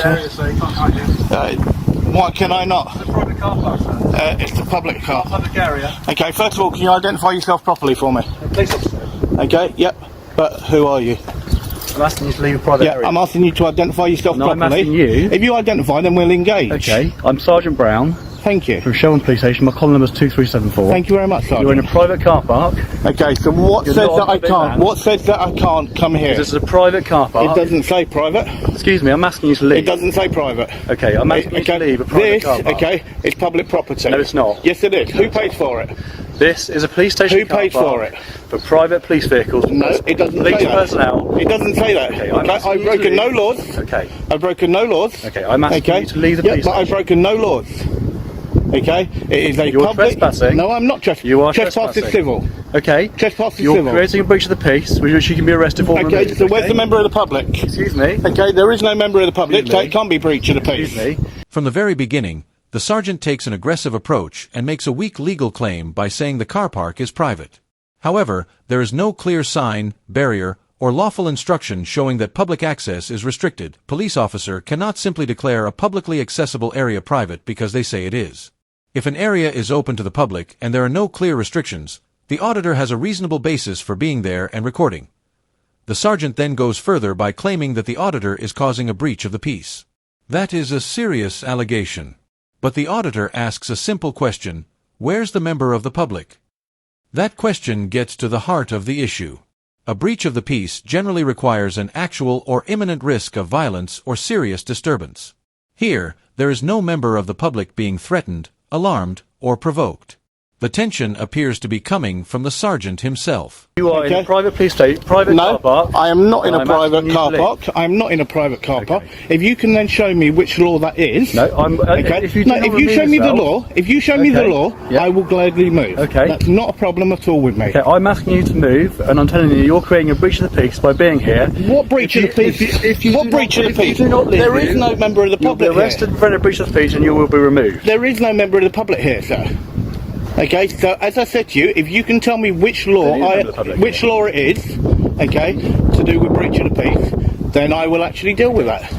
area, so you can't hide here. Why can I not? It's a private car park, sir. It's a public car. Public area. Okay, first of all, can you identify yourself properly for me? Police officer. Okay, yep. But who are you? I'm asking you to leave a private area. I'm asking you to identify yourself properly. I'm asking you. If you identify, then we'll engage. Okay, I'm Sergeant Brown. Thank you. From Shelburne Police Station. My column number is 2374. Thank you very much, Sergeant. You're in a private car park. Okay, so what says that I can't? What says that I can't come here? This is a private car park. It doesn't say private. Excuse me, I'm asking you to leave. It doesn't say private. Okay, I'm asking you to leave a private car park. Okay, it's public property. No, it's not. Yes, it is. Who pays for it? This is a police station. Who pays for it? For private police vehicles. No, it doesn't say that. Police personnel. It doesn't say that. Okay, I've broken no laws. Okay. I've broken no laws. Okay, I'm asking you to leave the police station. But I've broken no laws. Okay, it is a You're public. trespassing. No, I'm not trespassing. You are trespass trespassing. is civil. Okay. Trespass is You're civil. creating a breach of the peace, which you can be arrested for. Okay, so where's the member of the public? Excuse me. Okay, there is no member of the public, so it can't be breach of the peace. Excuse me. From the very beginning, the sergeant takes an aggressive approach and makes a weak legal claim by saying the car park is private. However, there is no clear sign, barrier, or lawful instruction showing that public access is restricted. Police officer cannot simply declare a publicly accessible area private because they say it is. If an area is open to the public and there are no clear restrictions, the auditor has a reasonable basis for being there and recording. The sergeant then goes further by claiming that the auditor is causing a breach of the peace. That is a serious allegation. But the auditor asks a simple question: where's the member of the public? That question gets to the heart of the issue. A breach of the peace generally requires an actual or imminent risk of violence or serious disturbance. Here, there is no member of the public being threatened, alarmed, or provoked. The tension appears to be coming from the sergeant himself. You are in a private police station, car park. No, I am not in a private car park. I am not in a private car park. If you can then show me which law that is. No, I'm. Okay. If you show me the law, I will gladly move. Okay. That's not a problem at all with me. Okay, I'm asking you to move, and I'm telling you, you're creating a breach of the peace by being here. What breach of the peace? What breach of the peace? There is no member of the public here. You'll be arrested for a breach of the peace, and you will be removed. There is no member of the public here, sir. Okay, so as I said to you, if you can tell me which law it is, okay, to do with breach of the peace, then I will actually deal with that.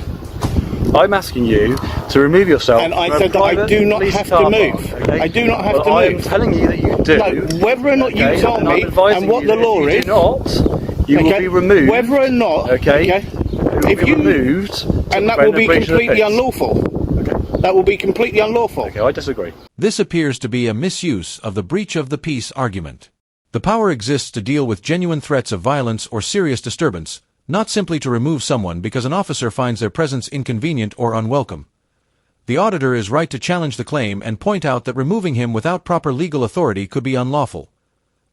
I'm asking you to remove yourself. And I said that I do not have to move. Okay? I do not have to move. I'm telling you that you do. No, whether or not you tell me and what the law is, you will be removed. Whether or not, if you removed, and that will be completely unlawful. That will be completely unlawful. Okay, I disagree. This appears to be a misuse of the breach of the peace argument. The power exists to deal with genuine threats of violence or serious disturbance, not simply to remove someone because an officer finds their presence inconvenient or unwelcome. The auditor is right to challenge the claim and point out that removing him without proper legal authority could be unlawful.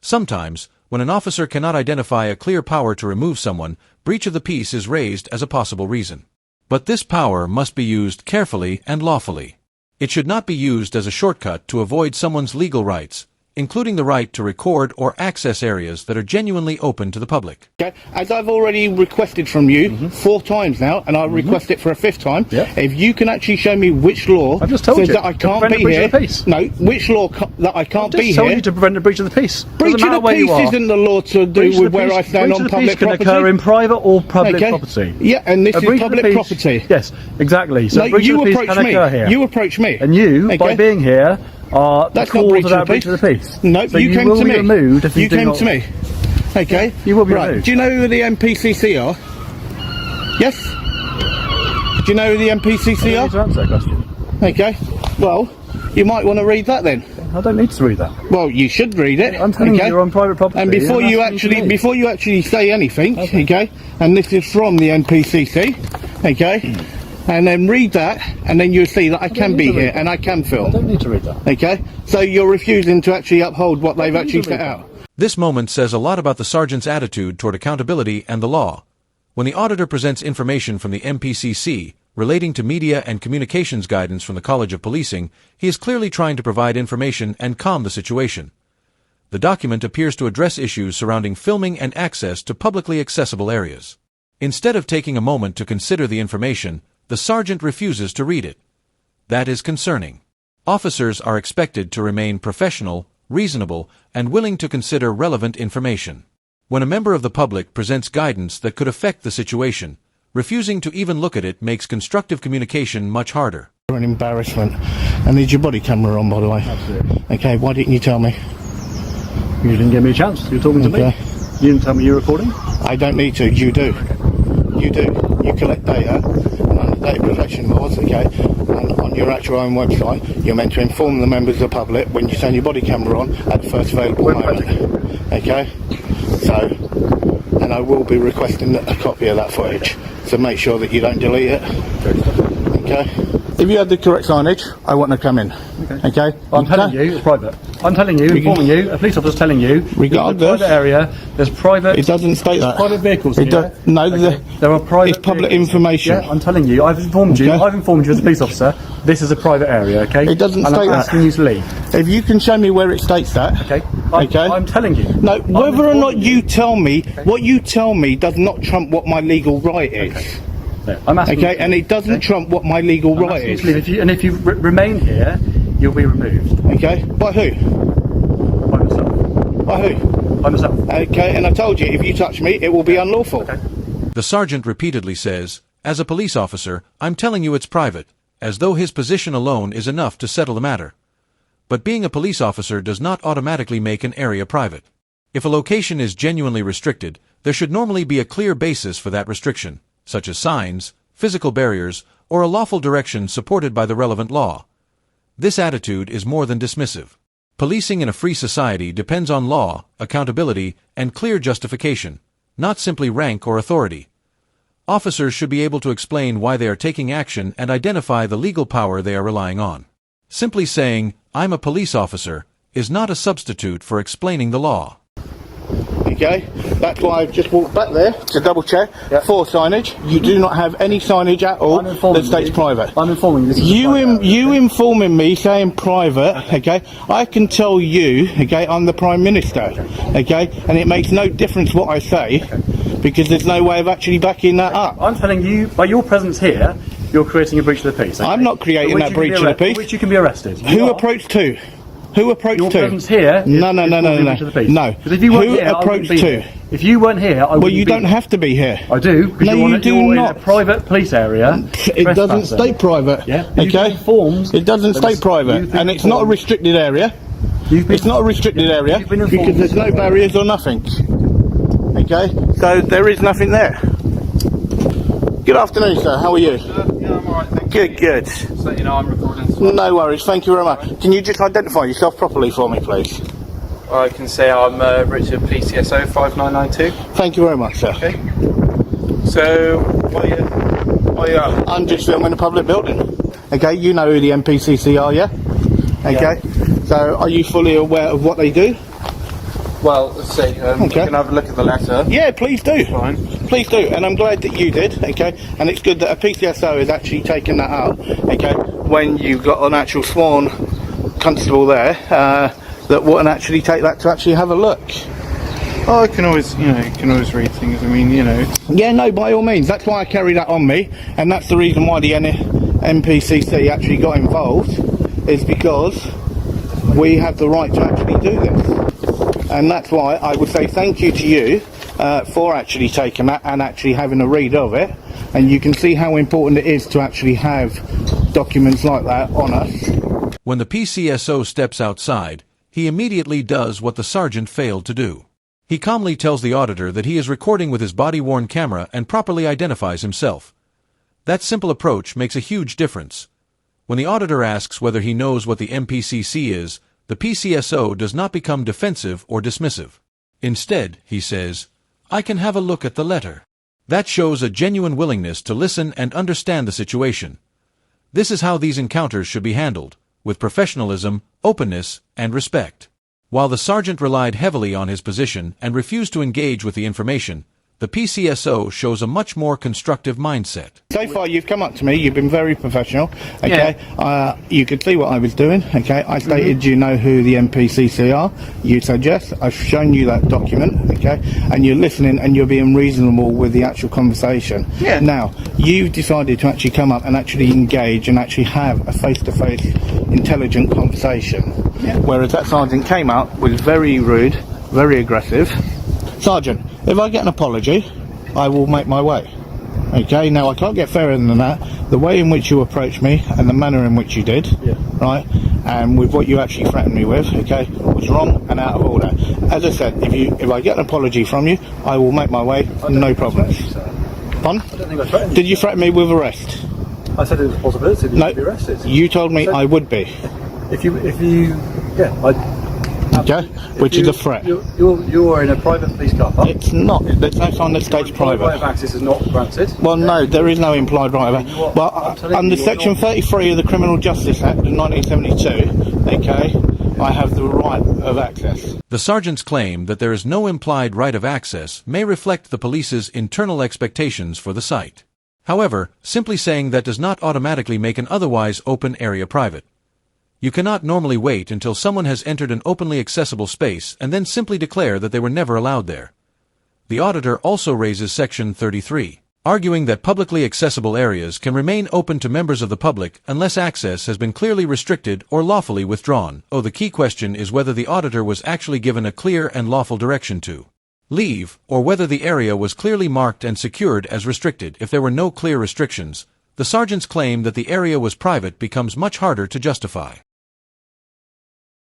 Sometimes, when an officer cannot identify a clear power to remove someone, breach of the peace is raised as a possible reason. But this power must be used carefully and lawfully. It should not be used as a shortcut to avoid someone's legal rights, including the right to record or access areas that are genuinely open to the public. Okay. As I've already requested from you 4 times now, and I'll request it for a 5th time, if you can actually show me which law I've just told says you, that I can't be here. No, which law that I can't be here. I've just told you to prevent a breach of the peace. Breach of the peace isn't the law to do with where I stand on public property. Breach of the peace can occur in private or public property. Yeah, and this is public property. Yes, exactly. So you approach me. You approach me. And you, by being here, are that's the not cause of that breach of the peace. No, so you came to me. Removed if you came to me. Okay. You will be removed. Do you know who the MPCC are? Yes. Do you know who the MPCC are? I need to answer that question. Okay. Well, you might want to read that then. I don't need to read that. Well, you should read it. I'm telling you, you're on private property. And before you actually say anything, okay, and this is from the MPCC, okay. And then read that, and then you'll see that I can be here and I can film. I don't need to read that. Okay? So you're refusing to actually uphold what they've actually set out. This moment says a lot about the sergeant's attitude toward accountability and the law. When the auditor presents information from the MPCC relating to media and communications guidance from the College of Policing, he is clearly trying to provide information and calm the situation. The document appears to address issues surrounding filming and access to publicly accessible areas. Instead of taking a moment to consider the information, the sergeant refuses to read it. That is concerning. Officers are expected to remain professional, reasonable, and willing to consider relevant information. When a member of the public presents guidance that could affect the situation, Refusing to even look at it makes constructive communication much harder. An embarrassment. And is your body camera on, by the way? Absolutely. Okay, why didn't you tell me? You didn't give me a chance. You're talking to me. You didn't tell me you're recording. I don't need to. You do. You do. You collect data, and under data protection laws, okay, and on your actual own website, you're meant to inform the members of the public when you turn your body camera on at the first available moment. Okay? So, and I will be requesting a copy of that footage, so make sure that you don't delete it. Okay? If you had the correct signage, I want to come in. Okay? I'm telling you, it's private. I'm telling you, informing you, a police officer's telling you, regardless, private area, there's private... It doesn't state that. Private vehicles here. No, okay. There are private it's public vehicles. information. Yeah, I'm telling you, I've informed you, I've informed you as a police officer, this is a private area, okay? It doesn't and state I'm that. asking you to leave. If you can show me where it states that. Okay. Okay. I'm telling you. No, whether or not you tell me, what you tell me does not trump what my legal right is. Okay. No, I'm asking okay, and it doesn't trump what my legal right is. If you remain here, you'll be removed. Okay, by who? By myself. By who? By myself. Okay, and I told you, if you touch me, it will be unlawful. Okay. The sergeant repeatedly says, as a police officer, I'm telling you it's private, as though his position alone is enough to settle the matter. But being a police officer does not automatically make an area private. If a location is genuinely restricted, there should normally be a clear basis for that restriction, such as signs, physical barriers, or a lawful direction supported by the relevant law. This attitude is more than dismissive. Policing in a free society depends on law, accountability, and clear justification, not simply rank or authority. Officers should be able to explain why they are taking action and identify the legal power they are relying on. Simply saying, "I'm a police officer," is not a substitute for explaining the law. Okay, that's why I've just walked back there to double check for signage. You do not have any signage at all that states private. I'm informing you. You informing me saying private. Okay, I can tell you. Okay, I'm the Prime Minister. Okay, and it makes no difference what I say because there's no way of actually backing that up. I'm telling you, by your presence here, you're creating a breach of the peace. Okay? I'm not creating that breach of the peace. For which you can be arrested. Who approached who? Who approached your who? Presence here. No. No. Because if you weren't here, approached who? If you weren't here, I wouldn't Well, you don't have to be here. I do. No, you do you're not. In a private police area. It doesn't state private. Yeah. Okay. Informed, it doesn't state private, and it's not a restricted area. It's not a restricted area because there's no barriers or nothing. Okay. So there is nothing there. Good afternoon, sir. How are you? Yeah, I'm alright, thank you. Good. So you know I'm recording. No worries. Thank you very much. Can you just identify yourself properly for me, please? I can say I'm Richard, PCSO 5992. Thank you very much, sir. Okay. So, what are you I'm just filming a public building. Okay, you know who the MPCC are, yeah? Okay. Yeah. So, are you fully aware of what they do? Well, let's see. You can have a look at the letter. Yeah, please do. Fine. Please do, and I'm glad that you did, okay? And it's good that a PCSO has actually taken that up, okay? When you've got an actual sworn constable there, that wouldn't actually take that to actually have a look. Oh, I can always, you can always read things. I mean, Yeah, no, by all means. That's why I carry that on me, and that's the reason why the MPCC actually got involved, is because we have the right to actually do this. And that's why I would say thank you to you for actually taking that and actually having a read of it. And you can see how important it is to actually have documents like that on us. When the PCSO steps outside, he immediately does what the sergeant failed to do. He calmly tells the auditor that he is recording with his body-worn camera and properly identifies himself. That simple approach makes a huge difference. When the auditor asks whether he knows what the MPCC is, the PCSO does not become defensive or dismissive. Instead, he says, "I can have a look at the letter." That shows a genuine willingness to listen and understand the situation. This is how these encounters should be handled, with professionalism, openness, and respect. While the sergeant relied heavily on his position and refused to engage with the information, the PCSO shows a much more constructive mindset. So far you've come up to me, you've been very professional, okay? Yeah. You could see what I was doing, okay? I stated you know who the MPCC are, you said yes, I've shown you that document, okay? And you're listening and you're being reasonable with the actual conversation. Yeah. Now, you've decided to actually come up and actually engage and actually have a face-to-face intelligent conversation. Yeah. Whereas that sergeant came out, was very rude, very aggressive. Sergeant, if I get an apology, I will make my way. Okay, now I can't get fairer than that. The way in which you approached me and the manner in which you did, right, and with what you actually threatened me with, okay, was wrong and out of order. As I said, if I get an apology from you, I will make my way, no problems. Pardon? I don't think I threatened you. Did you threaten me with arrest? I said it was a possibility that you could be arrested. You told me I would be. If you, Okay, which is a threat. You're in a private police car park. It's not. There's no sign that states Right private. of access is not granted. Well, no, there is no implied right of access. Well, under Section 33 of the Criminal Justice Act of 1972, okay, I have the right of access. The sergeant's claim that there is no implied right of access may reflect the police's internal expectations for the site. However, simply saying that does not automatically make an otherwise open area private. You cannot normally wait until someone has entered an openly accessible space and then simply declare that they were never allowed there. The auditor also raises Section 33, arguing that publicly accessible areas can remain open to members of the public unless access has been clearly restricted or lawfully withdrawn. The key question is whether the auditor was actually given a clear and lawful direction to leave, or whether the area was clearly marked and secured as restricted. If there were no clear restrictions, the sergeant's claim that the area was private becomes much harder to justify.